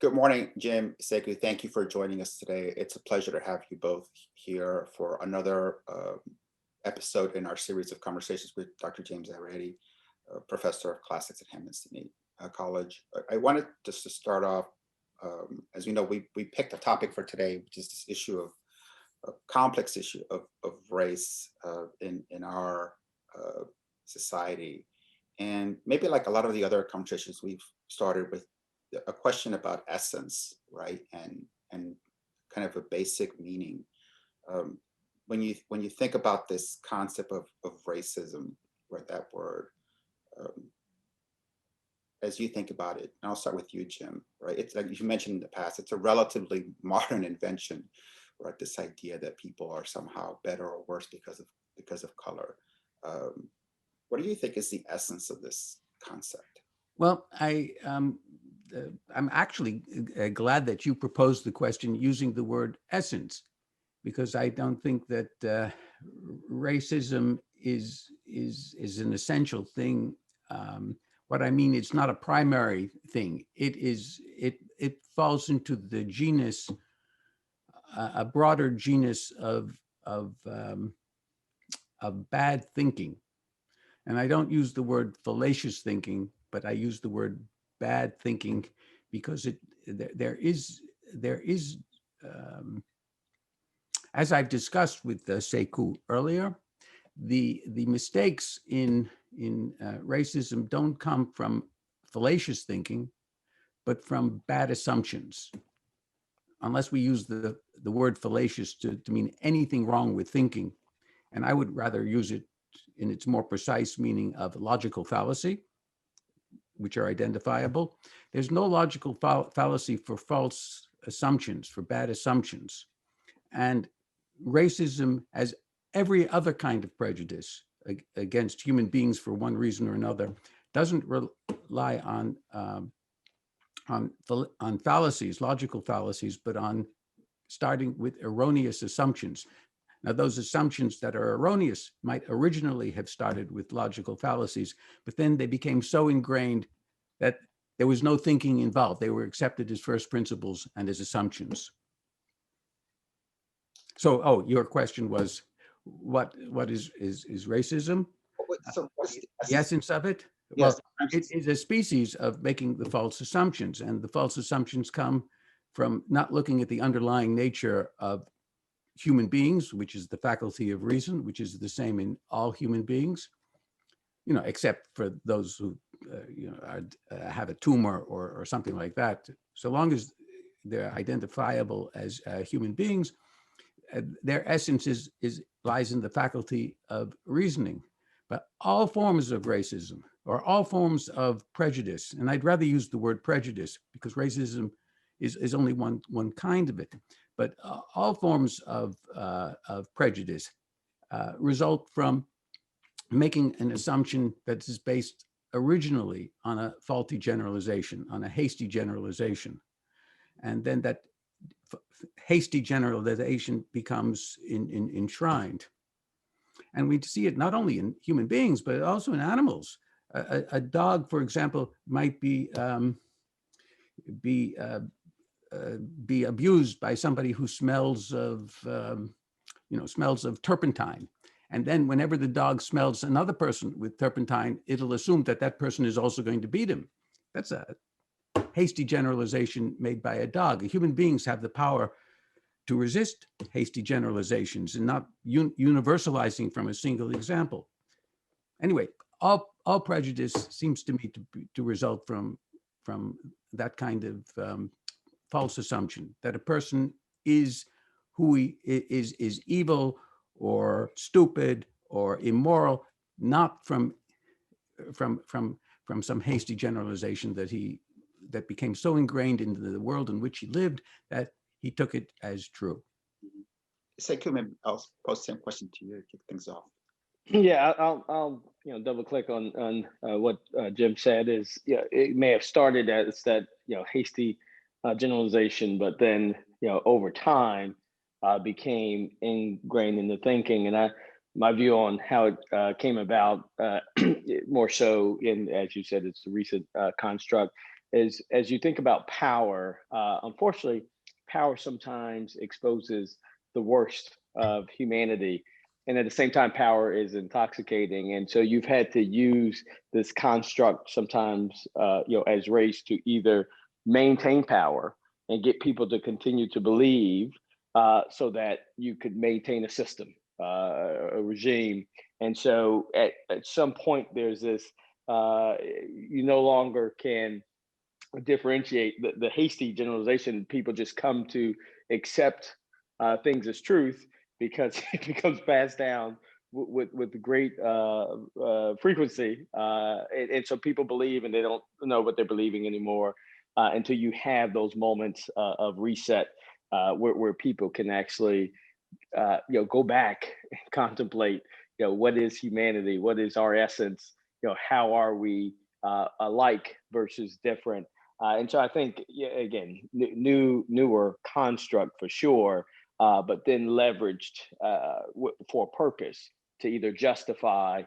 Good morning, Jim, Sekou. Thank you for joining us today. It's a pleasure to have you both here for another episode in our series of conversations with Dr. James Arieti, professor of classics at Hampden-Sydney College. I wanted just to start off, as we know, we picked a topic for today, which is this issue of a complex issue of race in our society. And maybe like a lot of the other conversations we've started with a question about essence, right? And kind of a basic meaning. Um, when you think about this concept of racism, right, that word, um, as you think about it, and I'll start with you, Jim, right? It's like you mentioned in the past, it's a relatively modern invention, right? This idea that people are somehow better or worse because of color. Um, what do you think is the essence of this concept? Well, I'm actually glad that you proposed the question using the word essence, because I don't think that racism is an essential thing. What I mean, it's not a primary thing. It falls into the genus, a broader genus of um, of bad thinking. And I don't use the word fallacious thinking, but I use the word bad thinking because there is as I've discussed with Sekou earlier, the mistakes in racism don't come from fallacious thinking, but from bad assumptions. Unless we use the word fallacious to mean anything wrong with thinking, and I would rather use it in its more precise meaning of logical fallacy, which are identifiable. There's no logical fallacy for false assumptions, for bad assumptions. And racism, as every other kind of prejudice against human beings for one reason or another, doesn't rely on fallacies, logical fallacies, but on starting with erroneous assumptions. Now, those assumptions that are erroneous might originally have started with logical fallacies, but then they became so ingrained that there was no thinking involved. They were accepted as first principles and as assumptions. So, your question was, what is racism? So what's the The essence? essence of it? Well, Yes. it is a species of making the false assumptions, and the false assumptions come from not looking at the underlying nature of human beings, which is the faculty of reason, which is the same in all human beings, except for those who, have a tumor or something like that. So long as they're identifiable as human beings, their essence lies in the faculty of reasoning. But all forms of racism or all forms of prejudice, and I'd rather use the word prejudice because racism is only one kind of it, but all forms of prejudice result from making an assumption that is based originally on a faulty generalization, on a hasty generalization. And then that hasty generalization becomes enshrined. And we see it not only in human beings, but also in animals. A dog, for example, might be be abused by somebody who smells of turpentine. And then whenever the dog smells another person with turpentine, it'll assume that that person is also going to beat him. That's a hasty generalization made by a dog. Human beings have the power to resist hasty generalizations and not universalizing from a single example. Anyway, all prejudice seems to me to result from that kind of false assumption that a person is who he is evil or stupid or immoral, not from some hasty generalization that became so ingrained into the world in which he lived that he took it as true. Sekou, maybe I'll pose the same question to you to kick things off. Yeah, I'll double click on what Jim said. Is it may have started as that hasty generalization, but then over time became ingrained in the thinking. And my view on how it came about more so in, as you said, it's a recent construct, is as you think about power, unfortunately, power sometimes exposes the worst of humanity. And at the same time, power is intoxicating. And so you've had to use this construct sometimes, as race to either maintain power and get people to continue to believe so that you could maintain a system, a regime. And so at some point, there's this, you no longer can differentiate the hasty generalization. People just come to accept things as truth because it becomes passed down with great frequency, and so people believe, and they don't know what they're believing anymore until you have those moments of reset where people can actually go back and contemplate, what is humanity, what is our essence, how are we alike versus different. And so I think, yeah, again, newer construct for sure, but then leveraged for a purpose to either justify,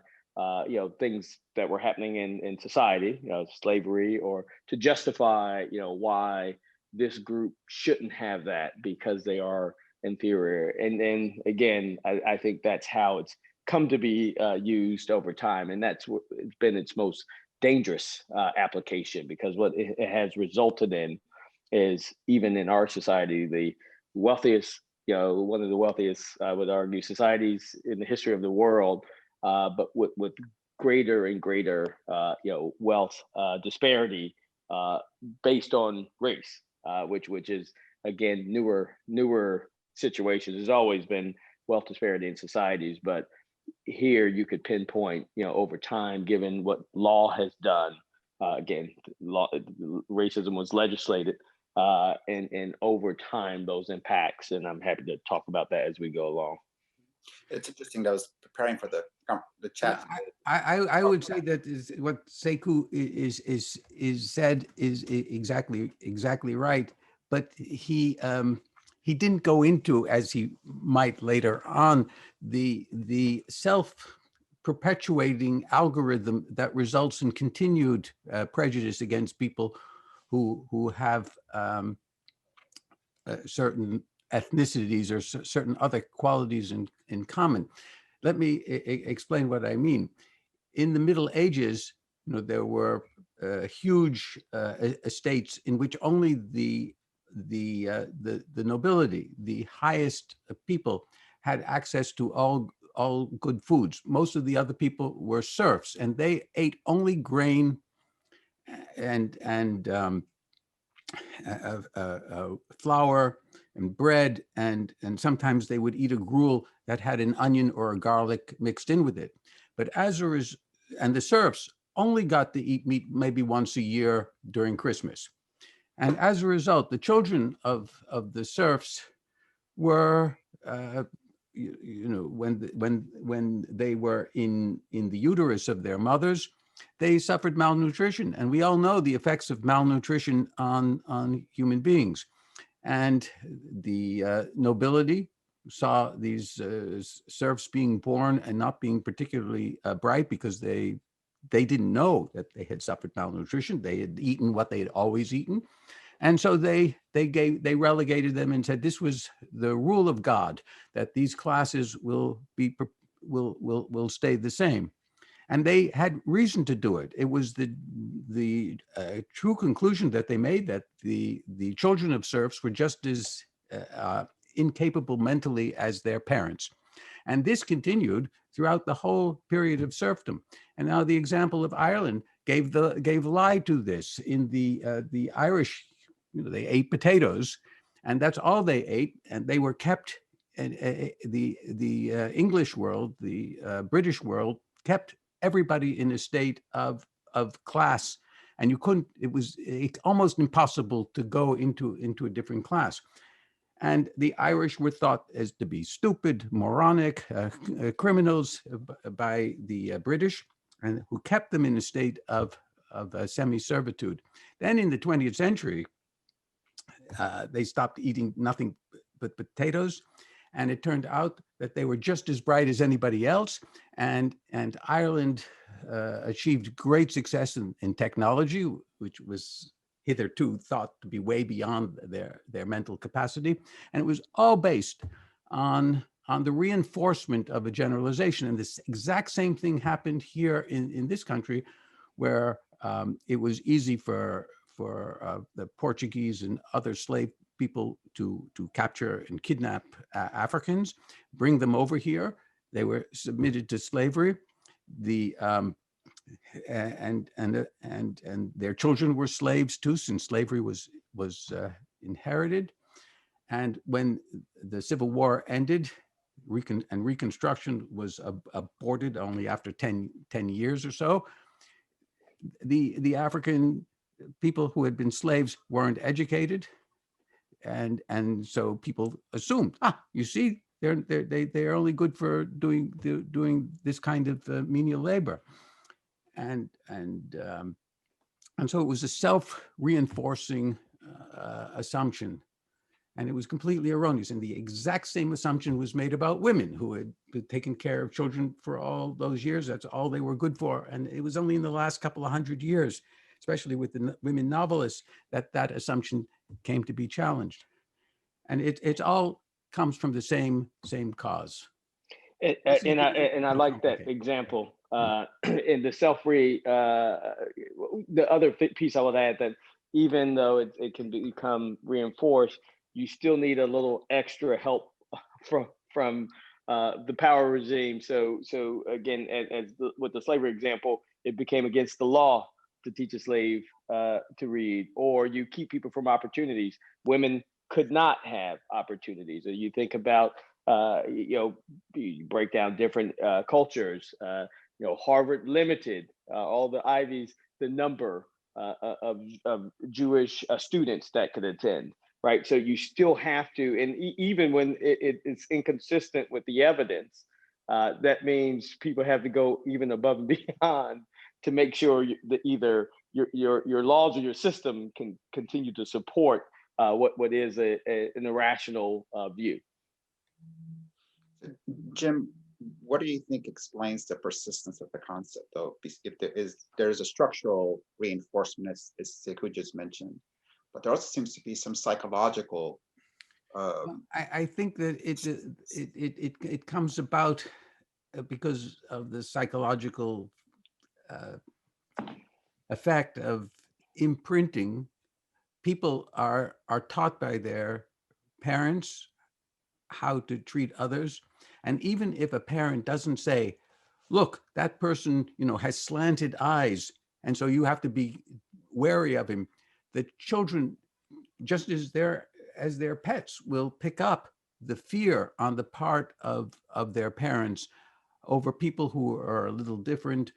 things that were happening in society, slavery, or to justify, why this group shouldn't have that because they are inferior. And then again, I think that's how it's come to be used over time, and that's what it's been its most dangerous application, because what it has resulted in is, even in our society, the wealthiest, one of the wealthiest, I would argue, societies in the history of the world, but with greater and greater, wealth disparity based on race, which is again newer situations. There's always been wealth disparity in societies, but here you could pinpoint, over time, given what law has done. Again, racism was legislated, and over time those impacts. And I'm happy to talk about that as we go along. It's interesting that I was preparing for the chat. I would say that is what Sekou is said is exactly right, but he didn't go into, as he might later on, the self-perpetuating algorithm that results in continued prejudice against people who have certain ethnicities or certain other qualities in common. Let me explain what I mean. In the Middle Ages, there were huge estates in which only the nobility, the highest people, had access to all good foods. Most of the other people were serfs, and they ate only grain and flour and bread, and sometimes they would eat a gruel that had an onion or a garlic mixed in with it. But and the serfs only got to eat meat maybe once a year during Christmas. And as a result, the children of the serfs were, when they were in the uterus of their mothers, they suffered malnutrition. And we all know the effects of malnutrition on human beings. And the nobility saw these serfs being born and not being particularly bright, because they didn't know that they had suffered malnutrition. They had eaten what they had always eaten. And so they relegated them and said this was the rule of God, that these classes will stay the same. And they had reason to do it. It was the true conclusion that they made, that the children of serfs were just as incapable mentally as their parents. And this continued throughout the whole period of serfdom. And now the example of Ireland gave lie to this. In the Irish, they ate potatoes, and that's all they ate. And they were kept, the English world, the British world, kept everybody in a state of class, and you couldn't. It was almost impossible to go into a different class. And the Irish were thought as to be stupid, moronic, criminals by the British, and who kept them in a state of semi-servitude. Then in the 20th century, they stopped eating nothing but potatoes. And it turned out that they were just as bright as anybody else. And Ireland achieved great success in technology, which was hitherto thought to be way beyond their mental capacity. And it was all based on the reinforcement of a generalization. And this exact same thing happened here in this country, where it was easy for the Portuguese and other slave people to capture and kidnap Africans, bring them over here. They were submitted to slavery. And their children were slaves too, since slavery was inherited. And when the Civil War ended, and Reconstruction was aborted only after 10 years or so, the African people who had been slaves weren't educated, and so people assumed, you see, they're only good for doing this kind of menial labor, and so it was a self-reinforcing assumption, and it was completely erroneous. And the exact same assumption was made about women who had taken care of children for all those years. That's all they were good for. And it was only in the last couple of 100 years, especially with the women novelists, that assumption came to be challenged. And it all comes from the same cause. And I like that example. In the the other piece I would add, that even though it can become reinforced, you still need a little extra help from the power regime. So again, with the slavery example, it became against the law to teach a slave to read, or you keep people from opportunities. Women could not have opportunities. Or you think about you break down different cultures. Harvard limited all the Ivies the number of Jewish students that could attend. Right, so you still have to, and even when it's inconsistent with the evidence, that means people have to go even above and beyond to make sure that either your laws or your system can continue to support what is an irrational view. Jim, what do you think explains the persistence of the concept, though? If there's a structural reinforcement, as Sekou just mentioned, but there also seems to be some psychological. I think that it comes about because of the psychological effect of imprinting. People are taught by their parents how to treat others, and even if a parent doesn't say, "Look, that person, has slanted eyes, and so you have to be wary of him," the children, just as their pets, will pick up the fear on the part of their parents over people who are a little different.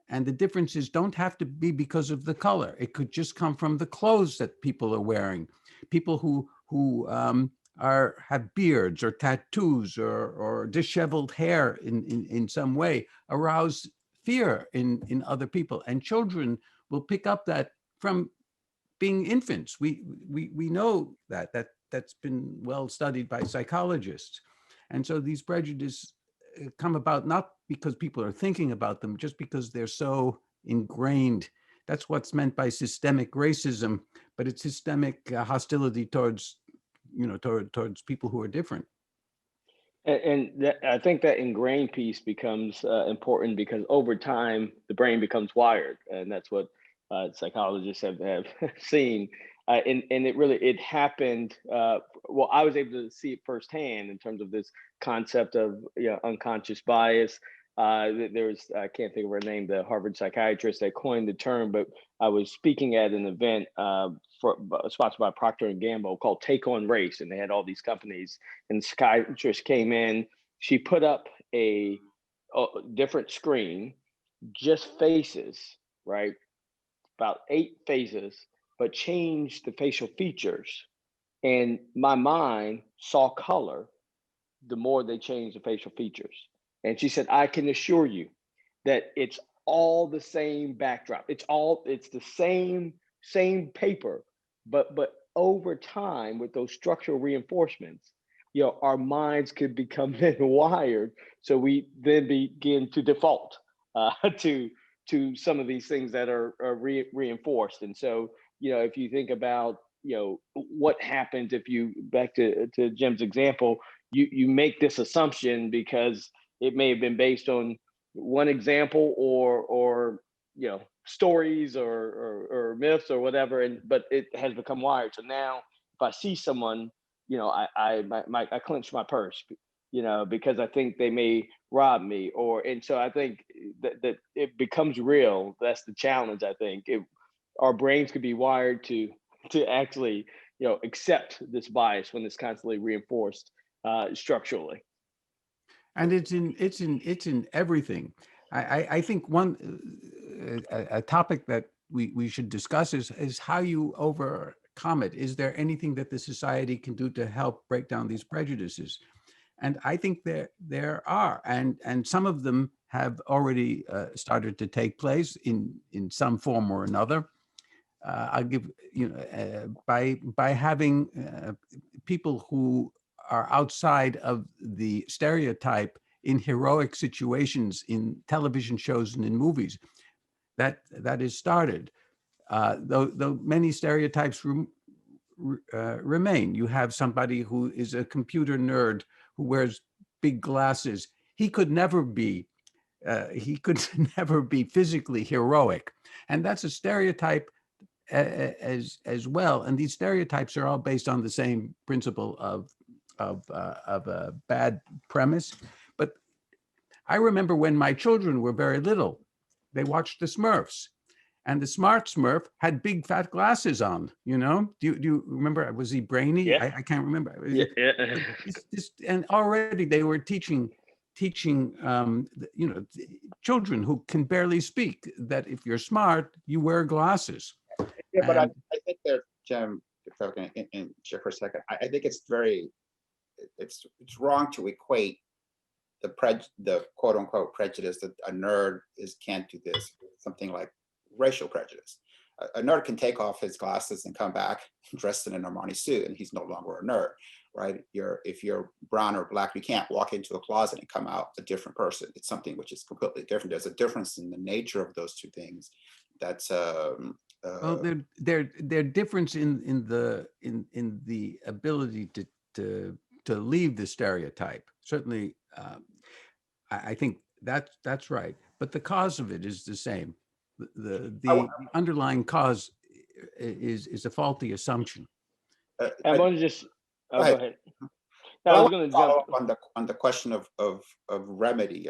And the differences don't have to be because of the color. It could just come from the clothes that people are wearing. People who have beards or tattoos or disheveled hair in some way arouse fear in other people. And children will pick up that from being infants. We know that's been well studied by psychologists. And so these prejudices come about not because people are thinking about them, just because they're so ingrained. That's what's meant by systemic racism, but it's systemic hostility towards people who are different. And I think that ingrained piece becomes important because over time the brain becomes wired, and that's what psychologists have seen. And it happened. Well, I was able to see it firsthand in terms of this concept of unconscious bias. There was, I can't think of her name, the Harvard psychiatrist that coined the term, but I was speaking at an event sponsored by Procter & Gamble called Take on Race, and they had all these companies, and the psychiatrist came in. She put up a different screen, just faces, right? About 8 faces, but changed the facial features. And my mind saw color the more they changed the facial features. And she said, I can assure you that it's all the same backdrop. It's the same paper, but over time with those structural reinforcements, our minds could become then wired. So we then begin to default to some of these things that are reinforced. And so if you think about, what happens if you, back to Jim's example, you make this assumption because it may have been based on one example or stories or myths or whatever, but it has become wired. So now if I see someone, I clench my purse, because I think they may rob me, and so I think that it becomes real. That's the challenge. I think our brains could be wired to actually, accept this bias when it's constantly reinforced structurally. And it's in everything. I think a topic that we should discuss is how you overcome it. Is there anything that the society can do to help break down these prejudices? And I think there are, and some of them have already started to take place in some form or another. I'll give, by having people who are outside of the stereotype in heroic situations in television shows and in movies, that is started. Though many stereotypes remain. You have somebody who is a computer nerd who wears big glasses. He could never be physically heroic, and that's a stereotype as well. And these stereotypes are all based on the same principle of a bad premise. But I remember when my children were very little, they watched the Smurfs. And the smart Smurf had big fat glasses on, Do you remember? Was he brainy? Yeah. I can't remember. Yeah. And already they were teaching, children who can barely speak that if you're smart, you wear glasses. Yeah, but I think that, Jim, if I can interject for a second, I think it's wrong to equate the quote unquote prejudice that a nerd can't do this, something like racial prejudice. A nerd can take off his glasses and come back dressed in an Armani suit, and he's no longer a nerd, right? If you're brown or black, you can't walk into a closet and come out a different person. It's something which is completely different. There's a difference in the nature of those two things. That's well, they're difference in the ability to leave the stereotype. Certainly, I think that's right. But the cause of it is the same. The underlying cause is a faulty assumption. I want to just go ahead. I was going to follow up on the question of remedy.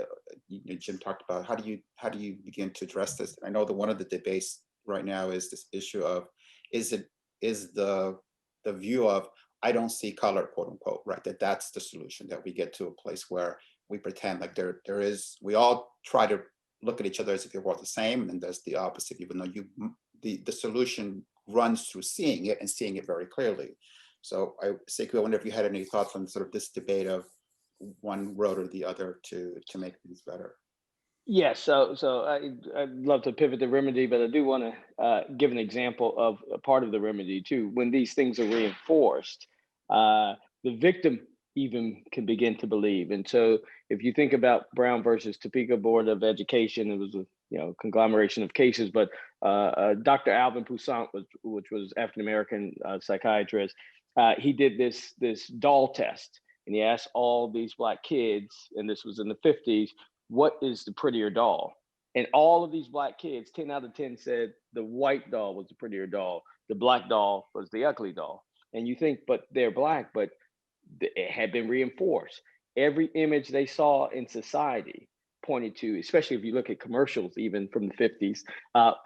Jim talked about how do you begin to address this. I know that one of the debates right now is this issue of is the view of I don't see color, quote unquote, right? That's the solution, that we get to a place where we pretend like there is. We all try to look at each other as if we're all the same, and there's the opposite, even though the solution runs through seeing it and seeing it very clearly. So Sekou, I wonder if you had any thoughts on sort of this debate of one road or the other to make things better. Yeah, so I'd love to pivot the remedy, but I do want to give an example of a part of the remedy too. When these things are reinforced, the victim even can begin to believe. And so if you think about Brown versus Topeka Board of Education, it was a conglomeration of cases, but Dr. Alvin Poussant, which was African-American psychiatrist, he did this doll test, and he asked all these Black kids, and this was in the 50s, what is the prettier doll? And all of these Black kids, 10 out of 10 said the white doll was the prettier doll. The Black doll was the ugly doll. And you think, but they're Black, but it had been reinforced. Every image they saw in society pointed to, especially if you look at commercials, even from the 50s,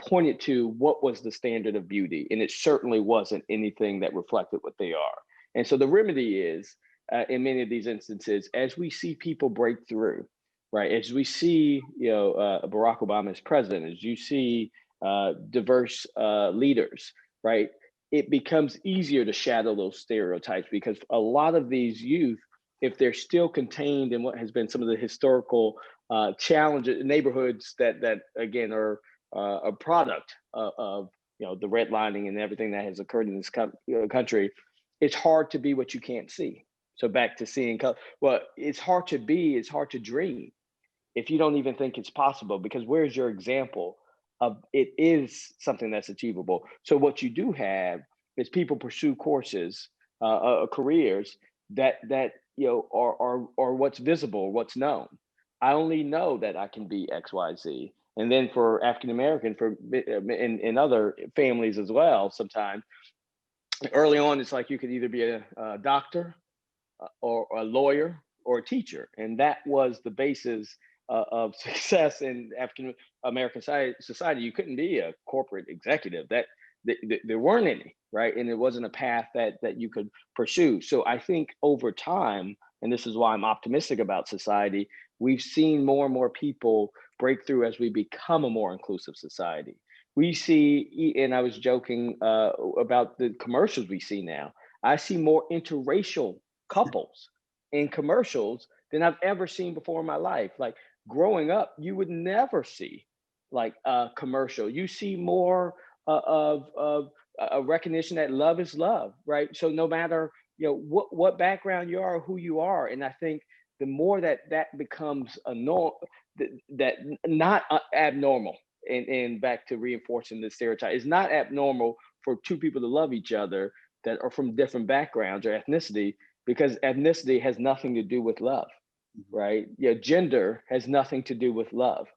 pointed to what was the standard of beauty. And it certainly wasn't anything that reflected what they are. And so the remedy is, in many of these instances, as we see people break through, right, as we see, Barack Obama as president, as you see diverse leaders, right, it becomes easier to shadow those stereotypes, because a lot of these youth, if they're still contained in what has been some of the historical challenges, neighborhoods that again are a product of the redlining and everything that has occurred in this country, it's hard to be what you can't see. So back to seeing color. Well, it's hard to dream if you don't even think it's possible, because where's your example it is something that's achievable. So what you do have is people pursue courses, careers that are what's visible, what's known. I only know that I can be X, Y, Z. And then for African American, for in other families as well, sometimes early on, it's like you could either be a doctor, or a lawyer or a teacher, and that was the basis of success in African American society. You couldn't be a corporate executive. There weren't any, right? And it wasn't a path that you could pursue. So I think over time, and this is why I'm optimistic about society, we've seen more and more people break through as we become a more inclusive society. We see, and I was joking about the commercials we see now. I see more interracial couples in commercials than I've ever seen before in my life. Like growing up, you would never see like a commercial. You see more of a recognition that love is love, right? So no matter what background you are, or who you are, and I think the more that becomes a norm, that not abnormal, and back to reinforcing the stereotype, it's not abnormal for two people to love each other that are from different backgrounds or ethnicity, because ethnicity has nothing to do with love, right? Yeah, gender has nothing to do with love.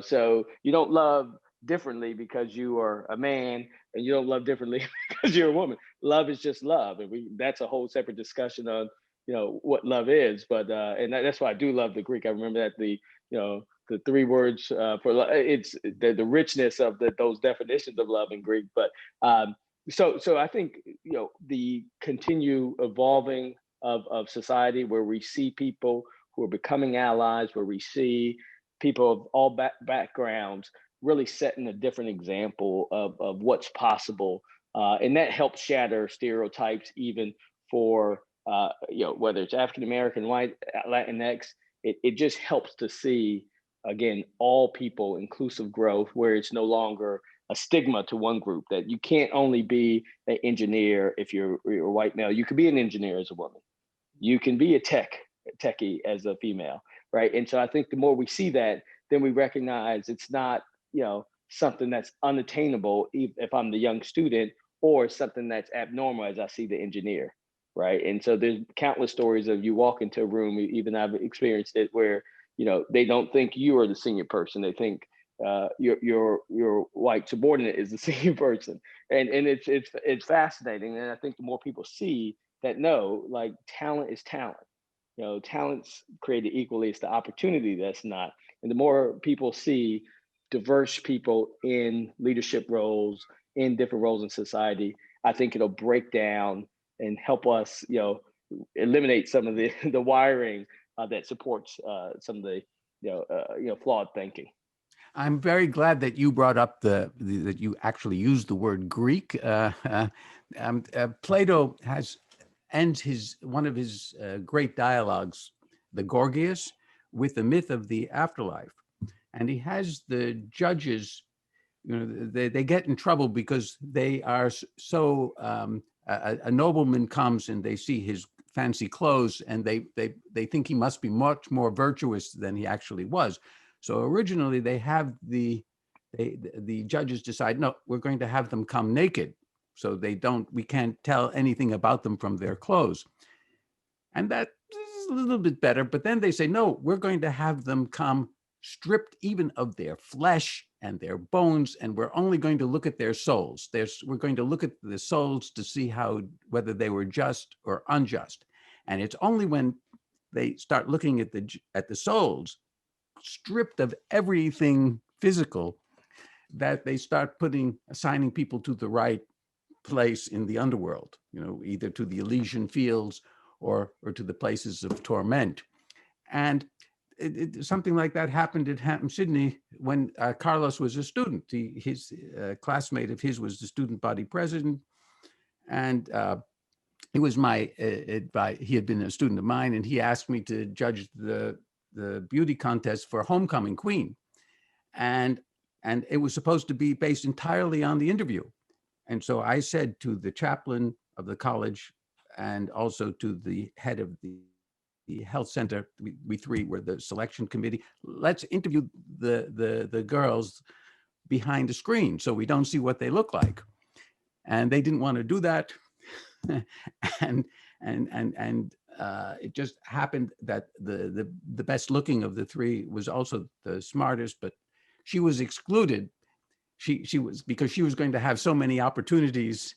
So you don't love differently because you are a man, and you don't love differently because you're a woman. Love is just love, and that's a whole separate discussion on what love is. But and that's why I do love the Greek. I remember that the three words for love. It's the richness of those definitions of love in Greek. But so I think the continue evolving of society, where we see people who are becoming allies, where we see people of all backgrounds really setting a different example of what's possible, and that helps shatter stereotypes even for whether it's African American, white, Latinx. It just helps to see, again, all people, inclusive growth, where it's no longer a stigma to one group, that you can't only be an engineer if you're a white male. You could be an engineer as a woman. You can be a techie as a female, right? And so I think the more we see that, then we recognize it's not something that's unattainable if I'm the young student, or something that's abnormal as I see the engineer, right? And so there's countless stories of you walk into a room, even I've experienced it, where they don't think you are the senior person. They think your white subordinate is the senior person, and it's fascinating. And I think the more people see that, no, like talent is talent. Talent's created equally. It's the opportunity that's not. And the more people see diverse people in leadership roles, in different roles in society, I think it'll break down and help us, eliminate some of the the wiring that supports some of the flawed thinking. I'm very glad that you brought up that you actually used the word Greek. Plato ends one of his great dialogues, the Gorgias, with the myth of the afterlife, and he has the judges. They get in trouble because they are so. A nobleman comes and they see his fancy clothes, and they think he must be much more virtuous than he actually was. So originally they have the judges decide, no, we're going to have them come naked, so we can't tell anything about them from their clothes. And that is a little bit better, but then they say, no, we're going to have them come stripped even of their flesh and their bones, and we're only going to look at their souls. We're going to look at the souls to see whether they were just or unjust. And it's only when they start looking at the souls, stripped of everything physical, that they start assigning people to the right place in the underworld, either to the Elysian fields or to the places of torment. And something like that happened at Hampden-Sydney when Carlos was a student. His classmate of his was the student body president, and he was he had been a student of mine, and he asked me to judge the beauty contest for Homecoming Queen, and it was supposed to be based entirely on the interview. And so I said to the chaplain of the college, and also to the head of the health center, we three were the selection committee, let's interview the girls behind the screen so we don't see what they look like. And they didn't want to do that. and it just happened that the best looking of the three was also the smartest, but she was excluded. She was, because she was going to have so many opportunities.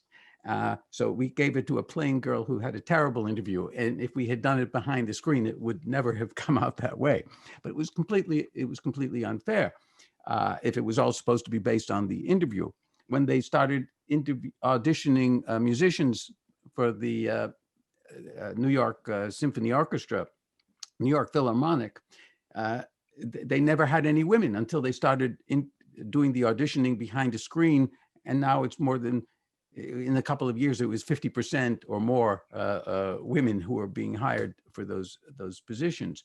So we gave it to a plain girl who had a terrible interview. And if we had done it behind the screen, it would never have come out that way. But it was completely unfair if it was all supposed to be based on the interview. When they started auditioning musicians for the New York Symphony Orchestra, New York Philharmonic, they never had any women until they started doing the auditioning behind a screen. And now it's more than, in a couple of years, it was 50% or more women who are being hired for those positions.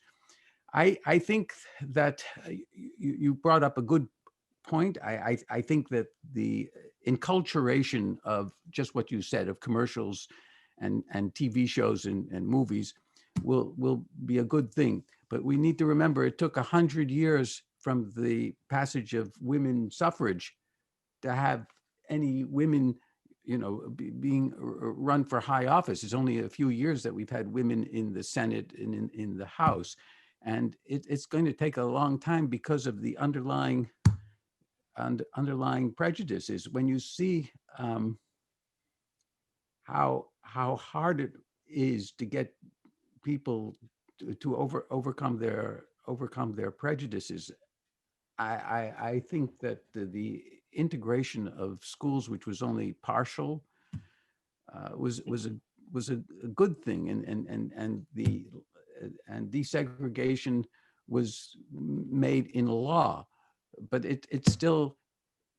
I think that you brought up a good point. I think that the enculturation of just what you said, of commercials and TV shows and movies will be a good thing. But we need to remember it took 100 years from the passage of women's suffrage to have any women, being run for high office. It's only a few years that we've had women in the Senate and in the House. And it's going to take a long time because of the underlying prejudices. When you see how hard it is to get people to overcome their prejudices, I think that the integration of schools, which was only partial, was a good thing, and desegregation was made in law, but it's still,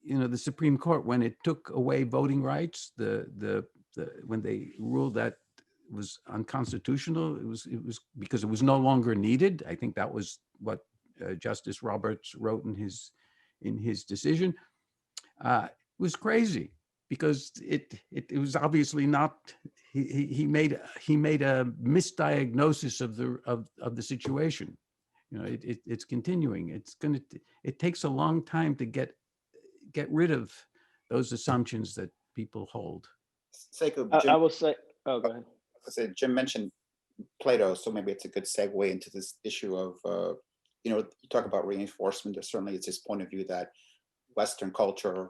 the Supreme Court, when it took away voting rights, when they ruled that was unconstitutional, it was because it was no longer needed. I think that was what Justice Roberts wrote in his decision. It was crazy because it was obviously not. He made a misdiagnosis of the situation. It's continuing. It takes a long time to get rid of those assumptions that people hold. I will say. Oh, go ahead. I said Jim mentioned Plato, so maybe it's a good segue into this issue of you talk about reinforcement. There certainly is this point of view that Western culture,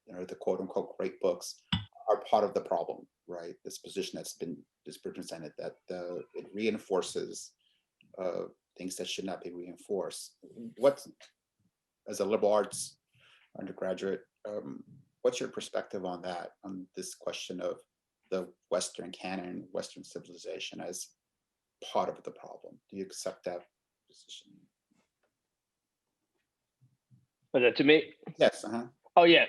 the quote unquote great books, are part of the problem, right? This position that's been presented, that it reinforces things that should not be reinforced. As a liberal arts undergraduate, what's your perspective on that, on this question of the Western canon, Western civilization as part of the problem? Do you accept that position? Was that to me? Yes. Oh yeah.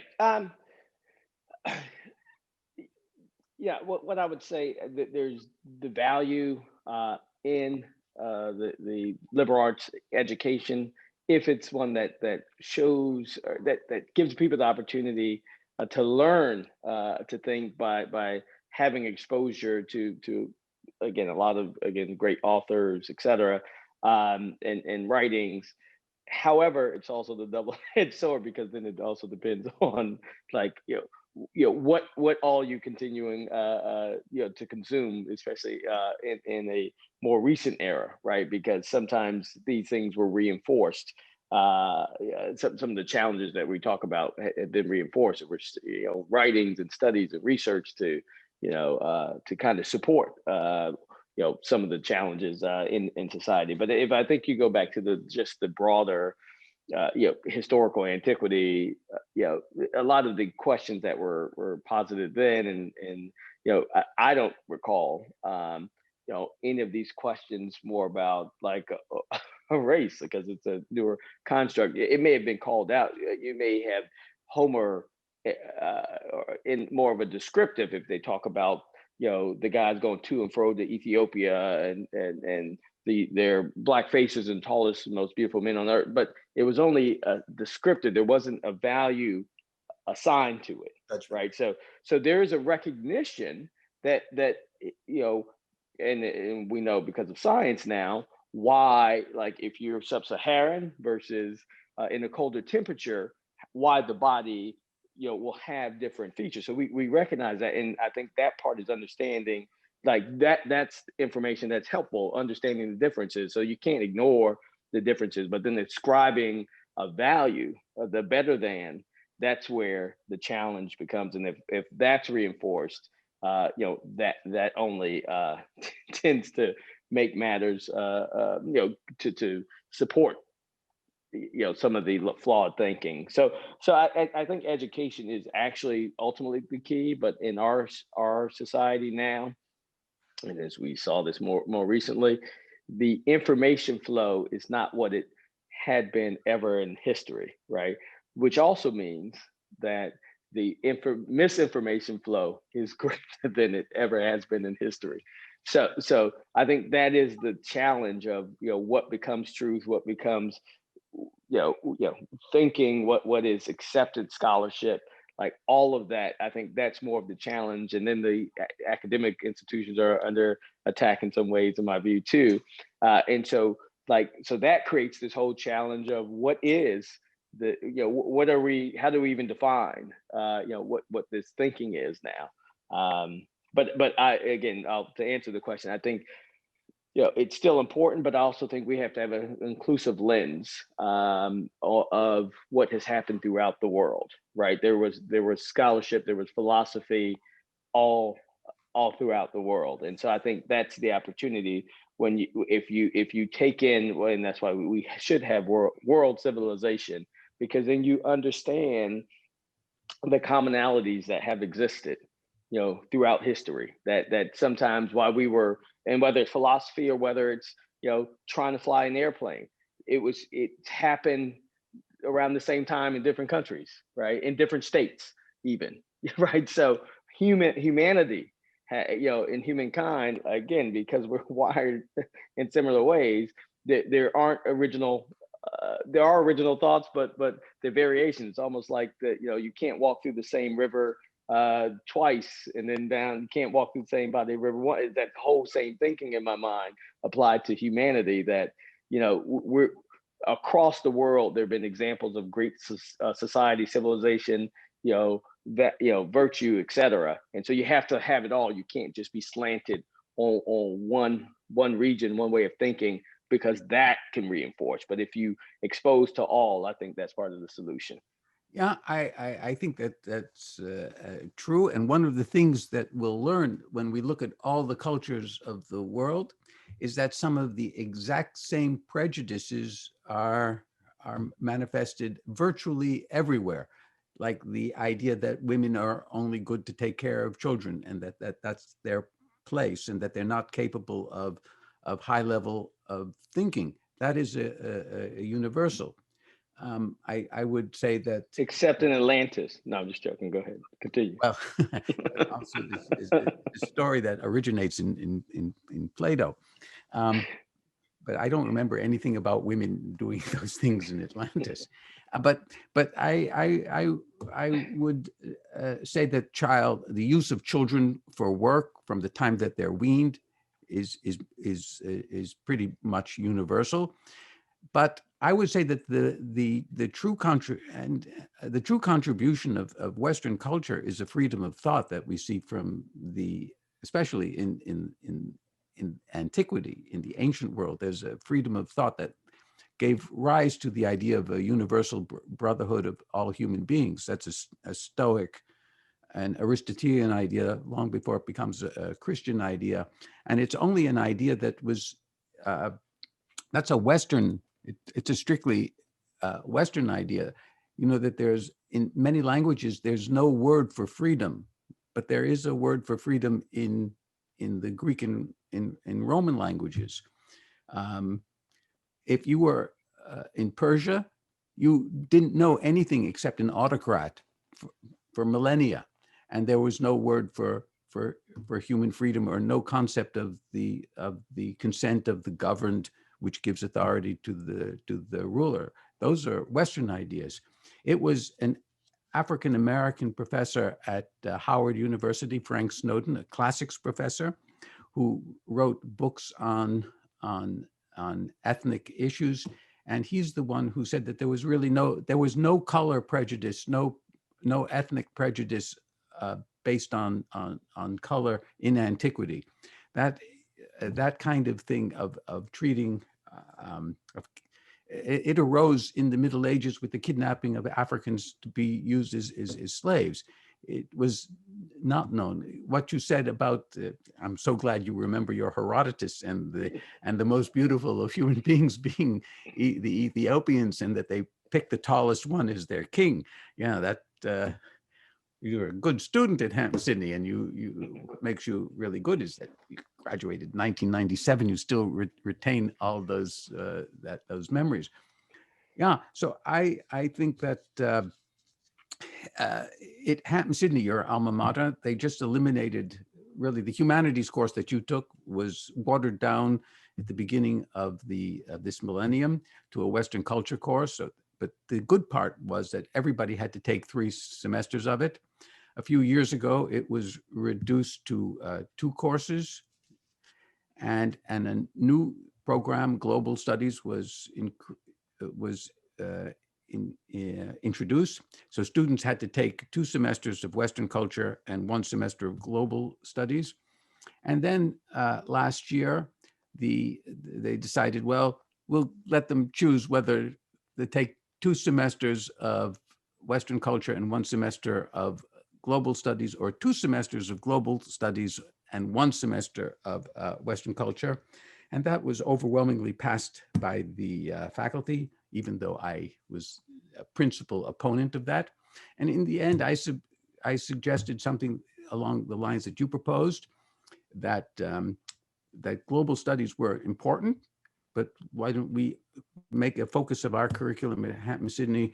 Yeah. What I would say, that there's the value in the liberal arts education, if it's one that shows, or that gives people the opportunity to learn, to think by having exposure to again, a lot of great authors, etc., and writings. However, it's also the double-edged sword, because then it also depends on, like, what all you continuing to consume, especially in a more recent era, right? Because sometimes these things were reinforced. Some of the challenges that we talk about have been reinforced. It was writings and studies and research to to kind of support some of the challenges in society. But if I think you go back to the broader historical antiquity, a lot of the questions that were posited then, and I don't recall any of these questions more about like a race, because it's a newer construct. It may have been called out. You may have Homer in more of a descriptive, if they talk about the guys going to and fro to Ethiopia, and their black faces and tallest and most beautiful men on earth, but it was only descriptive. There wasn't a value assigned to it. That's right. So there is a recognition that and we know because of science now why, like, if you're sub-Saharan versus in a colder temperature, why the body, will have different features. So we recognize that, and I think that part is understanding like that's information that's helpful, understanding the differences. So you can't ignore the differences, but then ascribing a value of the better than, that's where the challenge becomes. And if that's reinforced, that only tends to make matters, to support some of the flawed thinking. So I think education is actually ultimately the key, but in our society now, and as we saw this more recently, the information flow is not what it had been ever in history, right? Which also means that the misinformation flow is greater than it ever has been in history. So I think that is the challenge of what becomes truth, what becomes thinking, what is accepted scholarship, like all of that. I think that's more of the challenge. And then the academic institutions are under attack in some ways, in my view, too. And so that creates this whole challenge of what is the, what are we, how do we even define, what this thinking is now. But to answer the question, I think it's still important, but I also think we have to have an inclusive lens of what has happened throughout the world, right? There was scholarship, there was philosophy, all throughout the world, and so I think that's the opportunity when if you take in, well, and that's why we should have world civilization, because then you understand the commonalities that have existed throughout history, that sometimes while we were, and whether it's philosophy or whether it's trying to fly an airplane, it happened around the same time in different countries, right, in different states even, right? So humanity, in humankind, again, because we're wired in similar ways, there aren't original there are original thoughts, but the variations, almost like you can't walk through the same river twice and then down, you can't walk through the same body of river one. That whole same thinking in my mind applied to humanity, that we're across the world, there have been examples of great society, civilization, virtue, etc. And so you have to have it all. You can't just be slanted on one region, one way of thinking, because that can reinforce. But if you expose to all, I think that's part of the solution. Yeah, I think that's true. And one of the things that we'll learn when we look at all the cultures of the world is that some of the exact same prejudices are manifested virtually everywhere, like the idea that women are only good to take care of children, and that's their place, and that they're not capable of high level of thinking. That is a universal. I would say that, except in Atlantis. No, I'm just joking. Go ahead, continue. well, also this is the story that originates in Plato, but I don't remember anything about women doing those things in Atlantis. But I would say that the use of children for work from the time that they're weaned is pretty much universal. But I would say that the true contribution of Western culture is a freedom of thought that we see from especially in antiquity, in the ancient world. There's a freedom of thought that gave rise to the idea of a universal brotherhood of all human beings. That's a Stoic and Aristotelian idea long before it becomes a Christian idea. And it's only an idea that was, that's a Western, it's a strictly Western idea. That there's, in many languages, there's no word for freedom, but there is a word for freedom in the Greek and in Roman languages. If you were in Persia, you didn't know anything except an autocrat for millennia, and there was no word for human freedom, or no concept of the consent of the governed, which gives authority to the ruler. Those are Western ideas. It was an African-American professor at Howard University, Frank Snowden, a classics professor, who wrote books on ethnic issues. And he's the one who said that there was really no color prejudice, no ethnic prejudice based on color in antiquity. That kind of thing of treating it arose in the Middle Ages with the kidnapping of Africans to be used as slaves. It was not known. What you said about, I'm so glad you remember your Herodotus and the most beautiful of human beings being the Ethiopians, and that they picked the tallest one as their king. Yeah, that you're a good student at Hampden-Sydney, and what makes you really good is that you graduated in 1997. You still retain all those memories. Yeah, so I think that at Hampden-Sydney, your alma mater, they just eliminated, really, the humanities course that you took was watered down at the beginning of this millennium to a Western culture course. So, but the good part was that everybody had to take 3 semesters of it. A few years ago, it was reduced to 2 courses, and a new program, Global Studies, was introduced. So students had to take 2 semesters of Western culture and 1 semester of global studies. And then last year, they decided, well, we'll let them choose whether they take 2 semesters of Western culture and 1 semester of global studies, or 2 semesters of global studies and 1 semester of Western culture. And that was overwhelmingly passed by the faculty, even though I was a principal opponent of that. And in the end, I suggested something along the lines that you proposed, that that global studies were important, but why don't we make a focus of our curriculum at Hampden-Sydney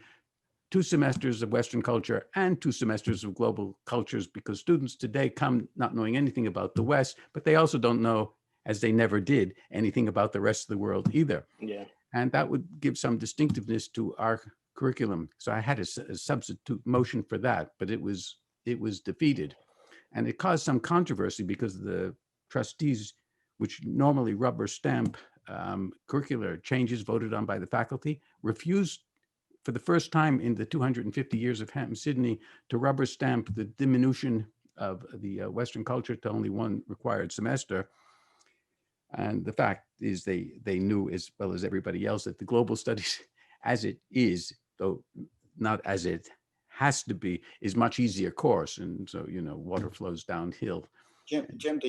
2 semesters of Western culture and 2 semesters of global cultures, because students today come not knowing anything about the West, but they also don't know, as they never did, anything about the rest of the world either. Yeah. And that would give some distinctiveness to our curriculum. So I had a substitute motion for that, but it was defeated. And it caused some controversy because the trustees, which normally rubber stamp curricular changes voted on by the faculty, refused for the first time in the 250 years of Hampden-Sydney to rubber stamp the diminution of the Western culture to only 1 required semester. And the fact is they knew as well as everybody else that the global studies, as it is, though not as it has to be, is much easier course. And so, water flows downhill. Jim, do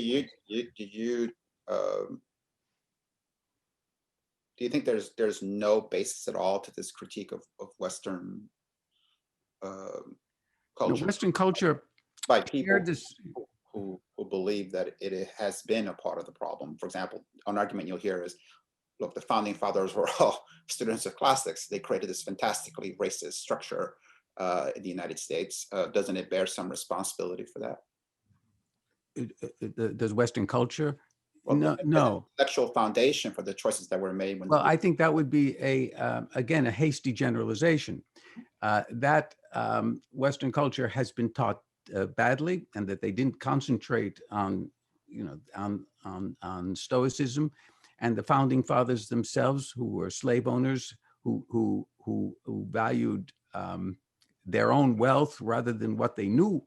you think there's no basis at all to this critique of Western culture? Western culture by people who believe that it has been a part of the problem. For example, an argument you'll hear is, look, the founding fathers were all students of classics. They created this fantastically racist structure in the United States. Doesn't it bear some responsibility for that? Does Western culture? Well, no. Intellectual foundation for the choices that were made. Well, I think that would be again, a hasty generalization. That Western culture has been taught badly, and that they didn't concentrate on Stoicism, and the founding fathers themselves, who were slave owners, who valued their own wealth rather than what they knew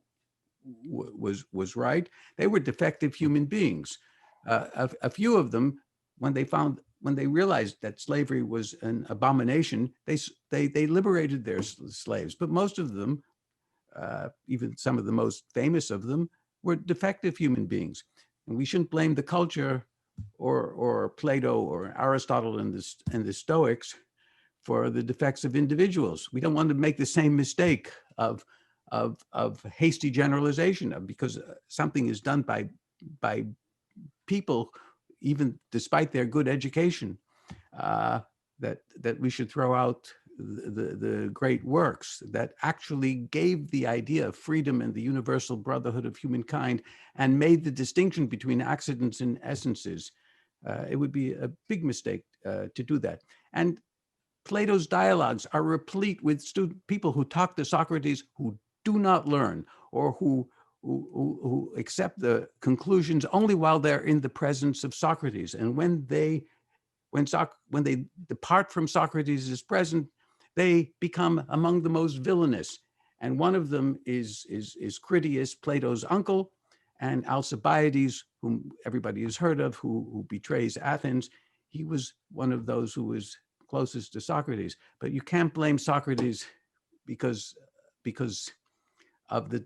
was right. They were defective human beings. A few of them, when they realized that slavery was an abomination, they liberated their slaves. But most of them, even some of the most famous of them, were defective human beings. And we shouldn't blame the culture or Plato or Aristotle and the Stoics for the defects of individuals. We don't want to make the same mistake of hasty generalization, because something is done by people, even despite their good education, that we should throw out the great works that actually gave the idea of freedom and the universal brotherhood of humankind and made the distinction between accidents and essences. It would be a big mistake to do that. And Plato's dialogues are replete with people who talk to Socrates who do not learn, or who accept the conclusions only while they're in the presence of Socrates. And when they when they depart from Socrates as present, they become among the most villainous. And one of them is Critias, Plato's uncle, and Alcibiades, whom everybody has heard of, who betrays Athens. He was one of those who was closest to Socrates. But you can't blame Socrates because of the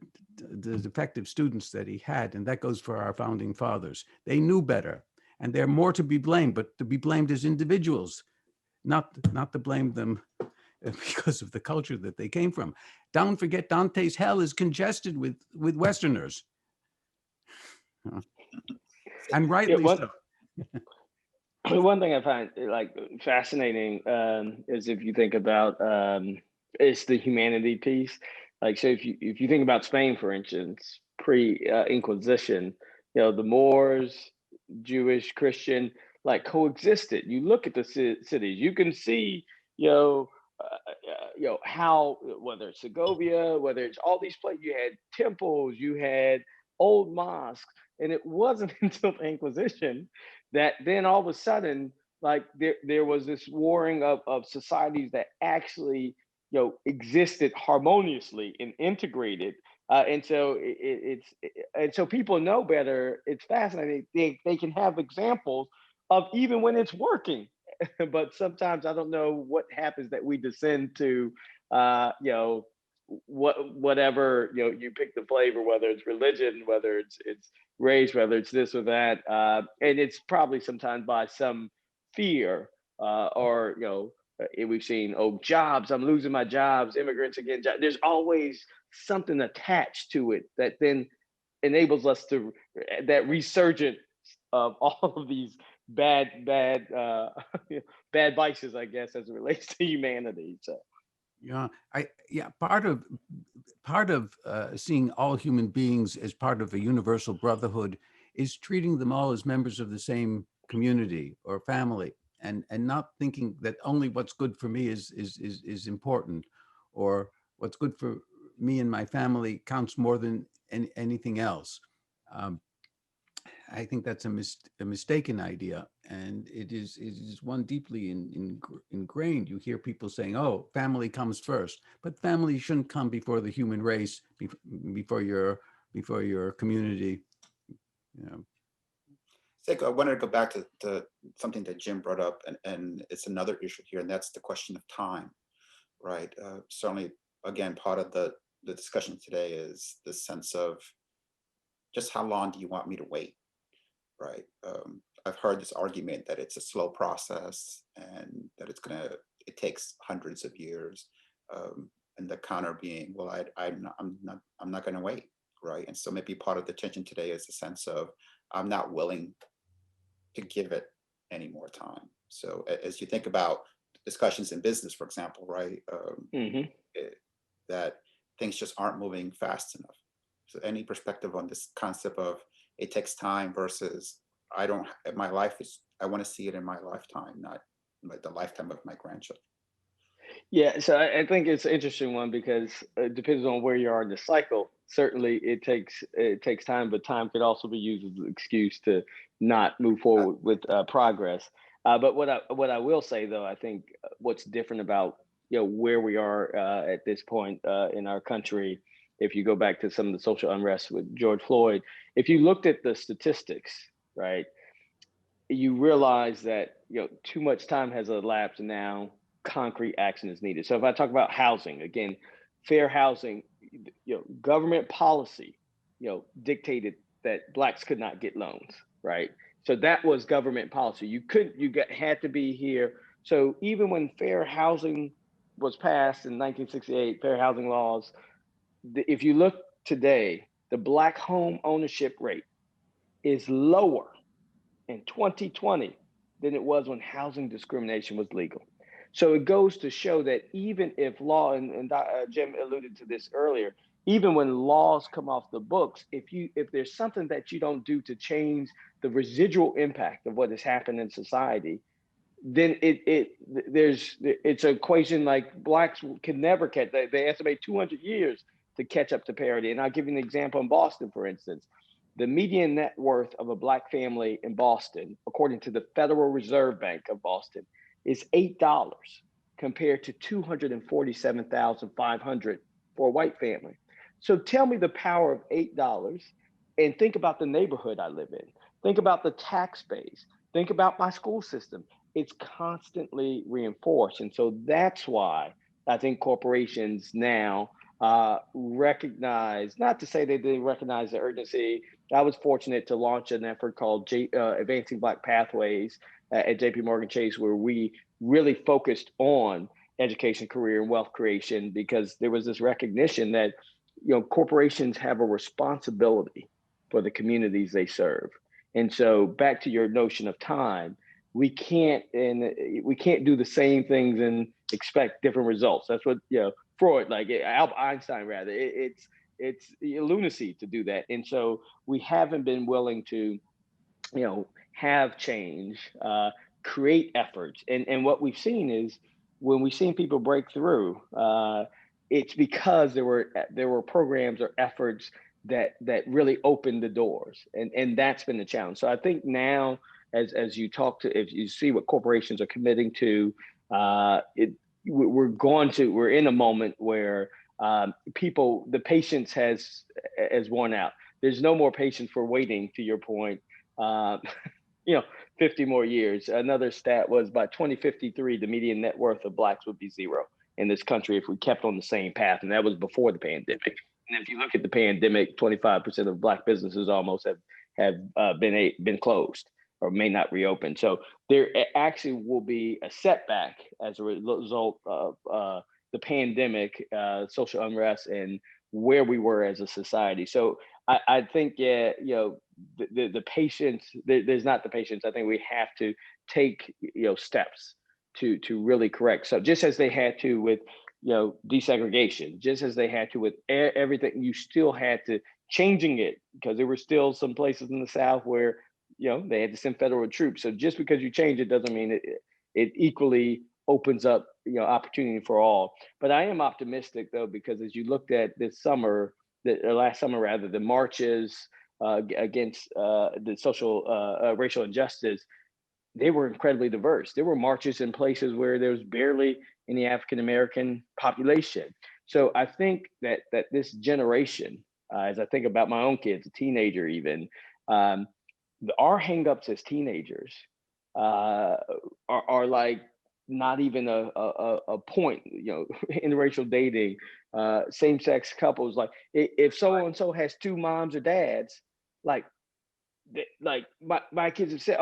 defective students that he had, and that goes for our founding fathers. They knew better, and they're more to be blamed, but to be blamed as individuals, not to blame them because of the culture that they came from. Don't forget, Dante's hell is congested with Westerners, and rightly so. One thing I find like fascinating is if you think about it's the humanity piece. Like, so if you think about Spain, for instance, pre-Inquisition, the Moors, Jewish, Christian, like coexisted. You look at the cities, you can see, how, whether it's Segovia, whether it's all these places, you had temples, you had old mosques, and it wasn't until the Inquisition that then all of a sudden, like there was this warring of societies that actually, existed harmoniously and integrated. And so and so people know better. It's fascinating. They can have examples of even when it's working. But sometimes I don't know what happens that we descend to, whatever, you pick the flavor, whether it's religion, whether it's race, whether it's this or that, and it's probably sometimes by some fear, or we've seen, jobs, I'm losing my jobs, immigrants again. There's always something attached to it that then enables us to that resurgence of all of these bad bad vices, I guess, as it relates to humanity. So part of seeing all human beings as part of a universal brotherhood is treating them all as members of the same community or family, and not thinking that only what's good for me is important, or what's good for me and my family counts more than anything else. I think that's a mistaken idea, and it is one deeply ingrained. You hear people saying, "Oh, family comes first," but family shouldn't come before the human race, before your community. Seiko, I wanted to go back to something that Jim brought up, and it's another issue here, and that's the question of time, right? Certainly, again, part of the discussion today is the sense of just how long do you want me to wait, right? I've heard this argument that it's a slow process and that it takes hundreds of years, and the counter being, well, I'm not going to wait, right? And so maybe part of the tension today is the sense of I'm not willing to give it any more time. So as you think about discussions in business, for example, right, that things just aren't moving fast enough. So any perspective on this concept of it takes time versus I want to see it in my lifetime, not like the lifetime of my grandchildren. Yeah, so I think it's an interesting one because it depends on where you are in the cycle. Certainly, it takes time, but time could also be used as an excuse to not move forward with progress. But what I will say, though, I think what's different about where we are at this point in our country, if you go back to some of the social unrest with George Floyd, if you looked at the statistics, right, you realize that too much time has elapsed and now concrete action is needed. So if I talk about housing again, fair housing, government policy, dictated that Blacks could not get loans, right? So that was government policy. You had to be here. So even when fair housing was passed in 1968, fair housing laws, if you look today, the Black home ownership rate is lower in 2020 than it was when housing discrimination was legal. So it goes to show that even if law, and Jim alluded to this earlier, even when laws come off the books, if there's something that you don't do to change the residual impact of what has happened in society, then it's an equation like Blacks can never catch. They estimate 200 years to catch up to parity. And I'll give you an example in Boston, for instance. the median net worth of a Black family in Boston, according to the Federal Reserve Bank of Boston, is $8 compared to $247,500 for a white family. So tell me the power of $8 and think about the neighborhood I live in. Think about the tax base. Think about my school system. It's constantly reinforced. And so that's why I think corporations now recognize, not to say they didn't recognize the urgency. I was fortunate to launch an effort called Advancing Black Pathways at JP Morgan Chase, where we really focused on education, career, and wealth creation, because there was this recognition that corporations have a responsibility for the communities they serve. And so back to your notion of time, we can't do the same things and expect different results. That's what Freud, like Albert Einstein, rather. It's lunacy to do that. And so we haven't been willing to, have change, create efforts. And what we've seen is when we've seen people break through, it's because there were programs or efforts that really opened the doors, and that's been the challenge. So I think now, as you talk to, if you see what corporations are committing to, we're in a moment where the patience has worn out. There's no more patience for waiting, to your point. 50 more years. Another stat was by 2053, the median net worth of Blacks would be zero in this country if we kept on the same path. And that was before the pandemic. And if you look at the pandemic, 25% of Black businesses almost have been closed or may not reopen. So there actually will be a setback as a result of the pandemic, social unrest, and where we were as a society. So I think, the patience, there's not the patience. I think we have to take, steps to really correct. So just as they had to with, desegregation, just as they had to with everything, you still had to changing it, because there were still some places in the South where, they had to send federal troops. So just because you change it doesn't mean it equally opens up, opportunity for all. But I am optimistic, though, because as you looked at this summer, last summer rather, the marches against the social racial injustice, they were incredibly diverse. There were marches in places where there was barely any African-American population. So I think that this generation, as I think about my own kids, a teenager even, our hangups as teenagers are like not even a point, interracial dating, same-sex couples. Like if so-and-so has two moms or dads, like my kids have said,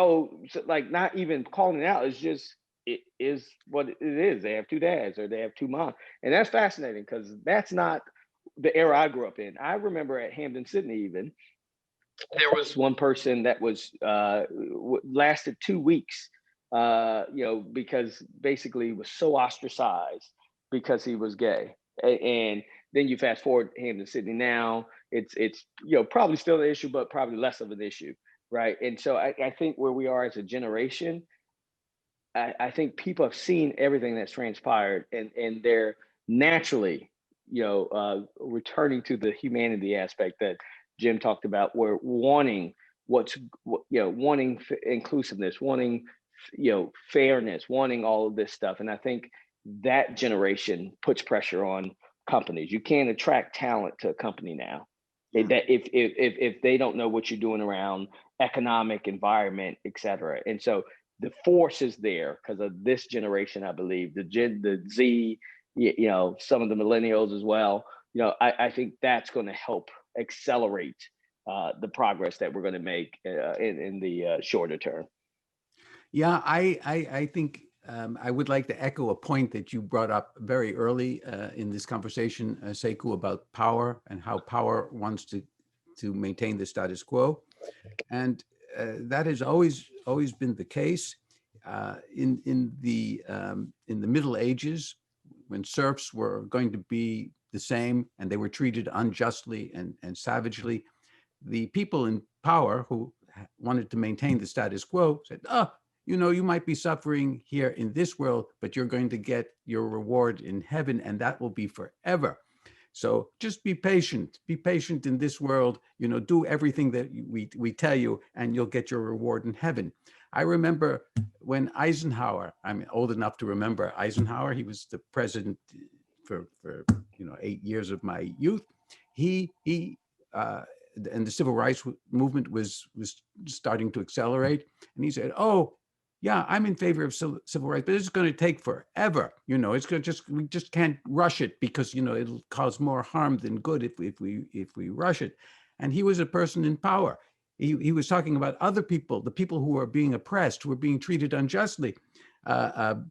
like not even calling it out. It's just, it is what it is. They have two dads or they have two moms. And that's fascinating because that's not the era I grew up in. I remember at Hampden-Sydney even, there was one person that was lasted 2 weeks, because basically he was so ostracized because he was gay. And then you fast forward Hampden-Sydney now, it's probably still an issue, but probably less of an issue, right? And so I think where we are as a generation, I think people have seen everything that's transpired, and they're naturally, returning to the humanity aspect that Jim talked about. We're wanting wanting inclusiveness, wanting, fairness, wanting all of this stuff. And I think that generation puts pressure on companies. You can't attract talent to a company now that if they don't know what you're doing around economic, environment, et cetera. And so the force is there because of this generation, I believe, the Z, some of the millennials as well. I think that's going to help accelerate the progress that we're going to make in the shorter term. Yeah, I think I would like to echo a point that you brought up very early in this conversation, Sekou, about power and how power wants to maintain the status quo. And that has always been the case. In the Middle Ages, when serfs were going to be the same and they were treated unjustly and savagely, the people in power who wanted to maintain the status quo said, you might be suffering here in this world, but you're going to get your reward in heaven, and that will be forever. So just be patient. Be patient in this world. Do everything that we tell you, and you'll get your reward in heaven. I remember when Eisenhower, I'm old enough to remember Eisenhower. He was the president for 8 years of my youth. And the civil rights movement was starting to accelerate. And he said, "Oh, yeah, I'm in favor of civil rights, but it's going to take forever. It's going to we just can't rush it because it'll cause more harm than good if we rush it." And he was a person in power. He was talking about other people, the people who are being oppressed, who are being treated unjustly,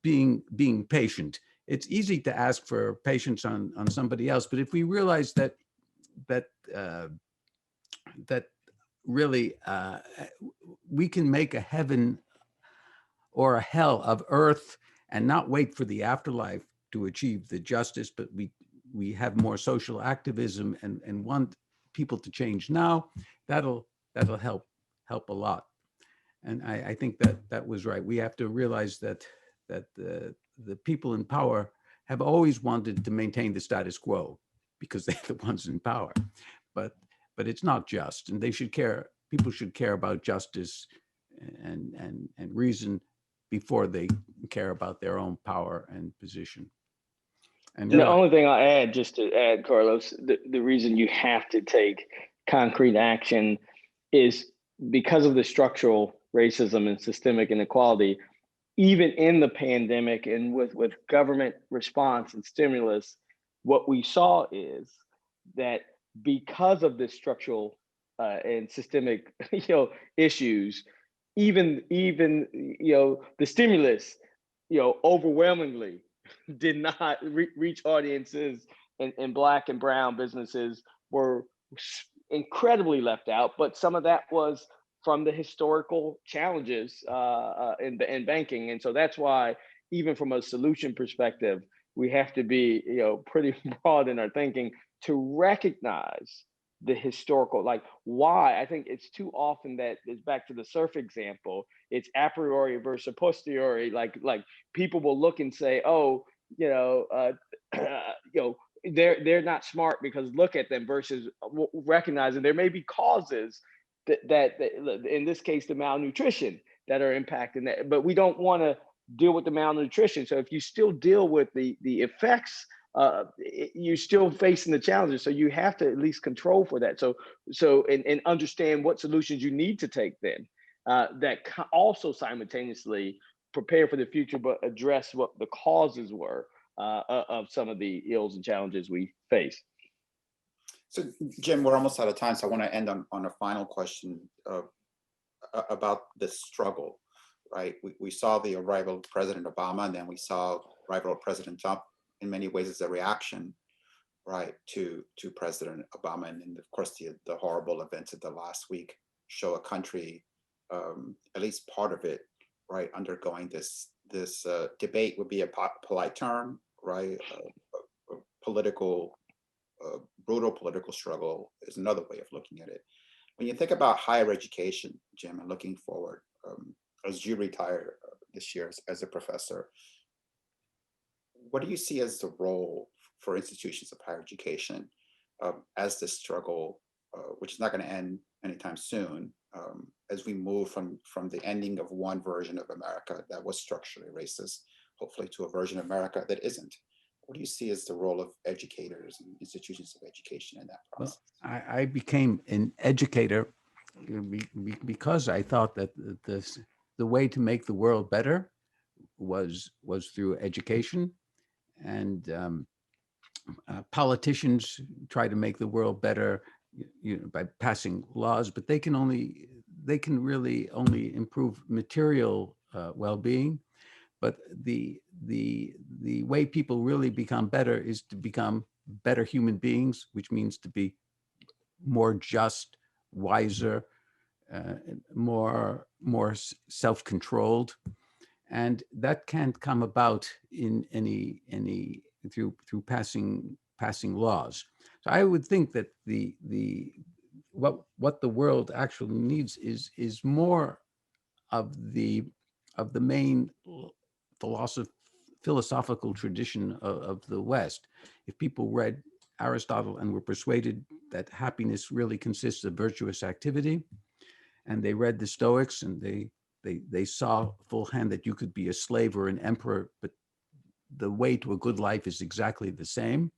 being patient. It's easy to ask for patience on somebody else, but if we realize that really we can make a heaven or a hell of earth and not wait for the afterlife to achieve the justice, but we have more social activism and want people to change now, that'll help a lot. And I think that was right. We have to realize that the people in power have always wanted to maintain the status quo because they're the ones in power. But it's not just, and people should care about justice and reason before they care about their own power and position. And the only thing I'll add, just to add, Carlos, the reason you have to take concrete action is because of the structural racism and systemic inequality. Even in the pandemic and with government response and stimulus, what we saw is that because of this structural and systemic issues, even the stimulus overwhelmingly did not reach audiences, and Black and brown businesses were incredibly left out. But some of that was from the historical challenges in banking. And so that's why, even from a solution perspective, we have to be pretty broad in our thinking to recognize the historical, like why. I think it's too often that it's back to the surf example. It's a priori versus a posteriori. Like people will look and say, oh, they're not smart because look at them, versus recognizing there may be causes that in this case, the malnutrition that are impacting that, but we don't want to deal with the malnutrition. So if you still deal with the effects, you're still facing the challenges. So you have to at least control for that. So and understand what solutions you need to take then, that also simultaneously prepare for the future, but address what the causes were of some of the ills and challenges we face. So, Jim, we're almost out of time, so I want to end on a final question about this struggle, right? We saw the arrival of President Obama, and then we saw the arrival of President Trump in many ways as a reaction, right, to President Obama. And of course, the horrible events of the last week show a country, at least part of it, right, undergoing this debate would be a polite term, right? Brutal political struggle is another way of looking at it. When you think about higher education, Jim, and looking forward, as you retire this year as a professor, what do you see as the role for institutions of higher education as this struggle, which is not going to end anytime soon, as we move from the ending of one version of America that was structurally racist, hopefully to a version of America that isn't? What do you see as the role of educators and institutions of education in that process? Well, I became an educator because I thought that the way to make the world better was through education. And politicians try to make the world better by passing laws, but they can really only improve material well-being. But the way people really become better is to become better human beings, which means to be more just, wiser, more self-controlled, and that can't come about in any through passing laws. So I would think that what the world actually needs is more of the main philosophical tradition of the West. If people read Aristotle and were persuaded that happiness really consists of virtuous activity. And they read the Stoics, and they saw full hand that you could be a slave or an emperor, but the way to a good life is exactly the same.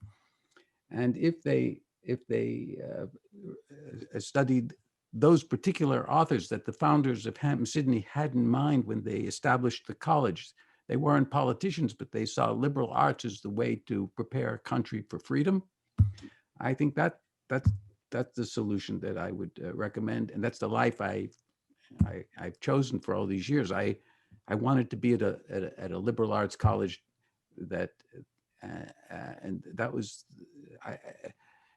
And if they studied those particular authors that the founders of Hampden-Sydney had in mind when they established the college, they weren't politicians, but they saw liberal arts as the way to prepare a country for freedom. I think that's the solution that I would recommend, and that's the life I've chosen for all these years. I wanted to be at a liberal arts college that, and that was,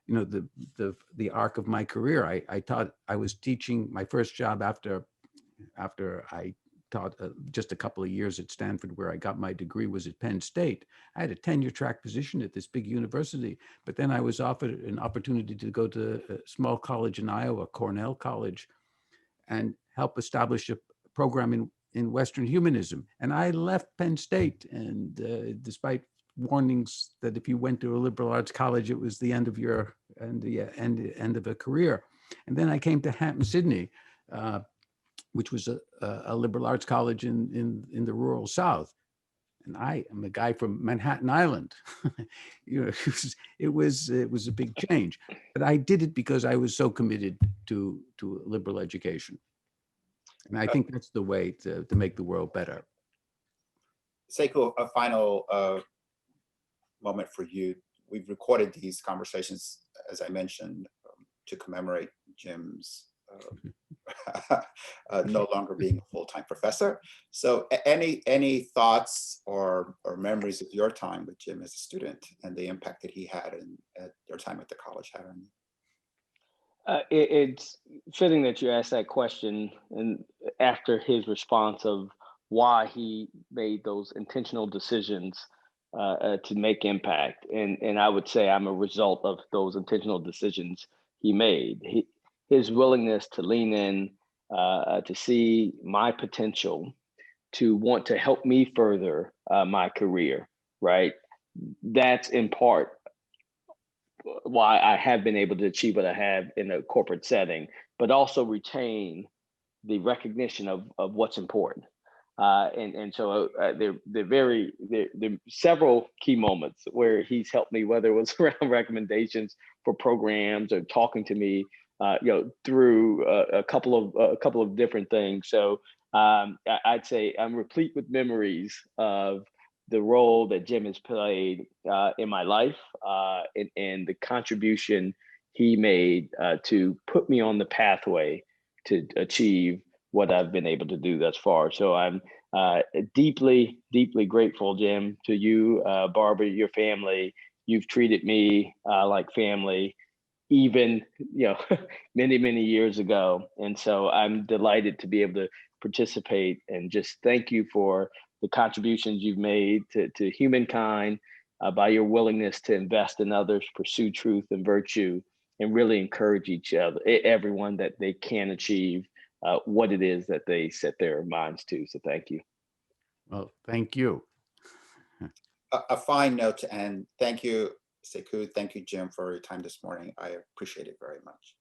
the arc of my career. I was teaching. My first job after I taught just a couple of years at Stanford, where I got my degree, was at Penn State. I had a tenure track position at this big university, but then I was offered an opportunity to go to a small college in Iowa, Cornell College, and help establish a program in Western humanism. And I left Penn State, and despite warnings that if you went to a liberal arts college, it was the end of your end of a career. And then I came to Hampden-Sydney, which was a liberal arts college in the rural South. And I am a guy from Manhattan Island. It was a big change, but I did it because I was so committed to liberal education. And I think that's the way to make the world better. Sekou, a final moment for you. We've recorded these conversations, as I mentioned, to commemorate Jim's no longer being a full-time professor. So any thoughts or memories of your time with Jim as a student and the impact that he had at your time at the college had on you? It's fitting that you asked that question, and after his response of why he made those intentional decisions to make impact, and I would say I'm a result of those intentional decisions he made. His willingness to lean in, to see my potential, to want to help me further my career, right? That's in part why I have been able to achieve what I have in a corporate setting, but also retain the recognition of what's important. And so there are several key moments where he's helped me, whether it was around recommendations for programs or talking to me, through a couple of different things. So I'd say I'm replete with memories of the role that Jim has played in my life, and the contribution he made to put me on the pathway to achieve what I've been able to do thus far. So I'm deeply, deeply grateful, Jim, to you, Barbara, your family. You've treated me like family, even many, many years ago. And so I'm delighted to be able to participate, and just thank you for the contributions you've made to humankind by your willingness to invest in others, pursue truth and virtue, and really encourage everyone that they can achieve what it is that they set their minds to. So thank you. Well, thank you. A fine note to end. Thank you, Sekou. Thank you, Jim, for your time this morning. I appreciate it very much.